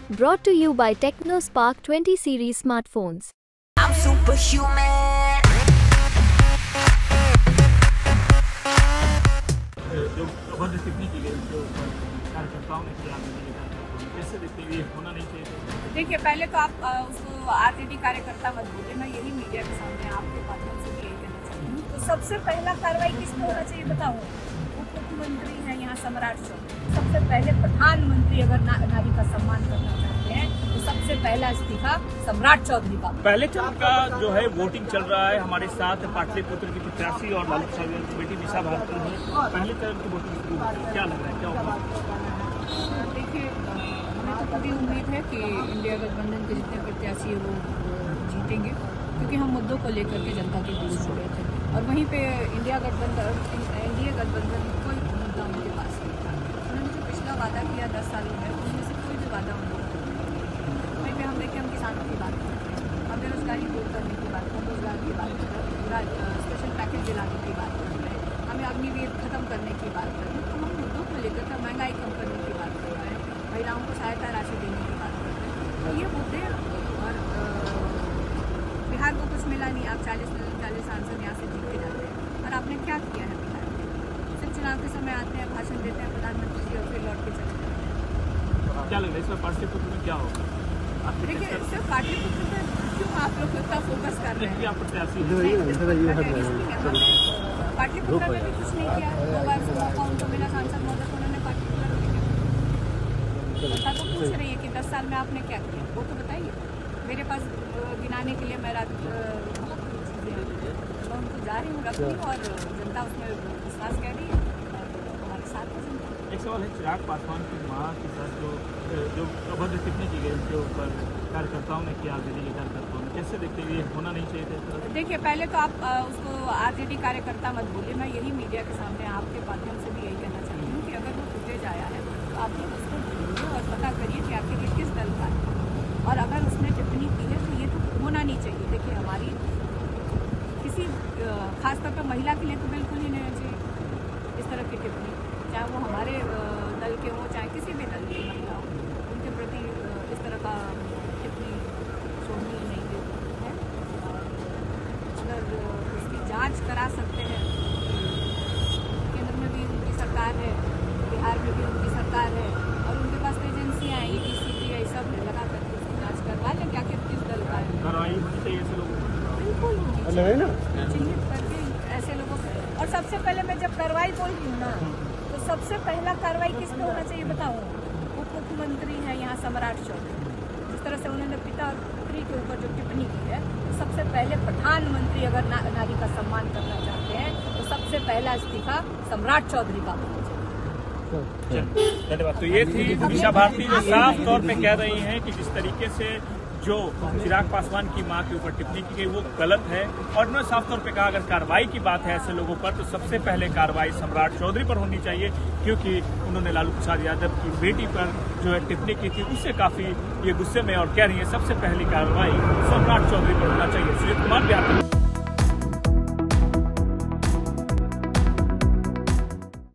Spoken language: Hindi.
Brought to you by TechnoSpark 20 series smartphones. I'm superhuman. जो अभद्र टिप्पणी की गई जो कार्यकर्ताओं ने किया कैसे देखते हैं, ये होना नहीं चाहिए। देखिए, पहले तो आप उसको आरजेडी कार्यकर्ता मत बोलिए, मैं यही मीडिया के सामने आपके माध्यम से भी यही कहना चाहती हूँ। तो सबसे पहला कार्रवाई किस पे होना चाहिए बताऊँ? उप मुख्यमंत्री हैं यहाँ सम्राट चौधरी। सबसे पहले प्रधानमंत्री अगर नारी का सम्मान करना चाहते हैं तो सबसे पहला इस्तीफा सम्राट चौधरी का। पहले चरण का जो है वोटिंग चल रहा है, हमारे साथ पाटलिपुत्र की प्रत्याशी और लालू प्रसाद की बेटी दिशा भारती है। पहले चरण की वोटिंग शुरू हो गई, क्या लग रहा है, क्या होगा? देखिए, हमें तो पूरी उम्मीद है कि इंडिया गठबंधन के जितने प्रत्याशी है वो जीतेंगे, क्योंकि हम मुद्दों को लेकर के जनता के बीच जुड़े थे और वहीं पे एनडीए गठबंधन कोई मुद्दा उनके पास नहीं था। उन्होंने जो पिछला वादा किया 10 सालों में, उनमें से कोई भी वादा उन्होंने वहीं पे हम देखें, हम किसानों की बात करते हैं, हम बेरोजगारी दूर करने की बात करते हैं, रोजगार की बात करते हैं, स्पेशल पैकेज दिलाने की बात करते हैं, हमें अग्निवीर खत्म करने की बात करते हैं। तो हम मुद्दों को लेकर के महंगाई कम करने की बात कर रहे हैं, महिलाओं को सहायता राशि देने की बात करते हैं। तो ये मुद्दे, और बिहार को कुछ मिला नहीं, आप 40 सांसद यहाँ से जीत के जाते हैं और आपने क्या किया है बिहार में? सिर्फ चुनाव के समय आते हैं, भाषण देते हैं प्रधानमंत्री जी और फिर लौट के चले जाते हैं। क्या लग रहा है इसमें पाटलिपुत्र में क्या होगा? देखिए, सिर्फ पाटलिपुत्र पर क्यों आप लोग इतना फोकस कर रहे हैं? आप प्रत्याशी पाटलिपुत्र में भी कुछ नहीं किया। 2 बार से मौका उनको मिला सांसद महोदय को, उन्होंने पाटलिपुत्र में किया। बता तो पूछ रही है कि 10 साल में आपने क्या किया, वो तो बताइए। मेरे पास गिनाने के लिए मैं बहुत चीज़ें मैं उनको जा रही हूँ, रख रही हूँ और जनता उसमें विश्वास कर रही है और हमारे साथ है जनता। एक सवाल है, चिराग पासवान की मां के साथ जो अभद्र टिप्पणी की गई उसके ऊपर कार्यकर्ताओं ने किया, आरजेडी के कार्यकर्ताओं ने, कैसे देखते हैं, ये होना नहीं चाहिए था? देखिए, पहले तो आप उसको आरजेडी कार्यकर्ता मत बोलिए, मैं यही मीडिया के सामने आपके माध्यम से भी यही कहना चाहती हूँ कि अगर वो फुटेज आया है तो आप लोग उसको ढूंढिए और पता करिए कि आखिर ये किस दल का है, और अगर उसने टिप्पणी की है तो ये तो होना नहीं चाहिए। देखिए, हमारी किसी खासतौर पर महिला के लिए तो बिल्कुल ही नहीं चाहिए इस तरह की टिप्पणी, चाहे वो हमारे दल के हों चाहे किसी भी दल की महिला हो, उनके प्रति इस तरह का टिप्पणी छोड़नी नहीं देती है। अगर इसकी जांच करा सकते हैं, केंद्र में भी उनकी सरकार है, बिहार में भी उनकी सरकार है और उनके पास एजेंसियाँ हैं, ईडी सीबीआई सब है, लगा करके उसकी जाँच करवा लें क्या किस दल का है। कार्रवाई होनी चाहिए ऐसे लोगों को, बिल्कुल होनी चाहिए, चिन्हित करके ऐसे लोगों को। और सबसे पहले मैं जब कार्रवाई बोल रही हूँ ना, तो सबसे पहला कार्रवाई किस पे होना चाहिए बताऊँ? उप मुख्यमंत्री हैं यहाँ सम्राट चौधरी। जिस तरह से उन्होंने पिता और पुत्री के ऊपर जो टिप्पणी की है, तो सबसे पहले प्रधानमंत्री अगर नारी का सम्मान करना चाहते हैं तो सबसे पहला इस्तीफा सम्राट चौधरी का होना चाहिए। धन्यवाद। तो ये थी दिशा भारती जो साफ तौर पे कह रही हैं कि जिस तरीके से जो चिराग पासवान की मां के ऊपर टिप्पणी की गई वो गलत है, और उन्होंने साफ तौर पे कहा अगर कार्रवाई की बात है ऐसे लोगों पर तो सबसे पहले कार्रवाई सम्राट चौधरी पर होनी चाहिए, क्योंकि उन्होंने लालू प्रसाद यादव की बेटी पर जो है टिप्पणी की थी उससे काफी ये गुस्से में और कह रही है सबसे पहली कार्रवाई सम्राट चौधरी पर होना चाहिए। सुजीत कुमार बिहार।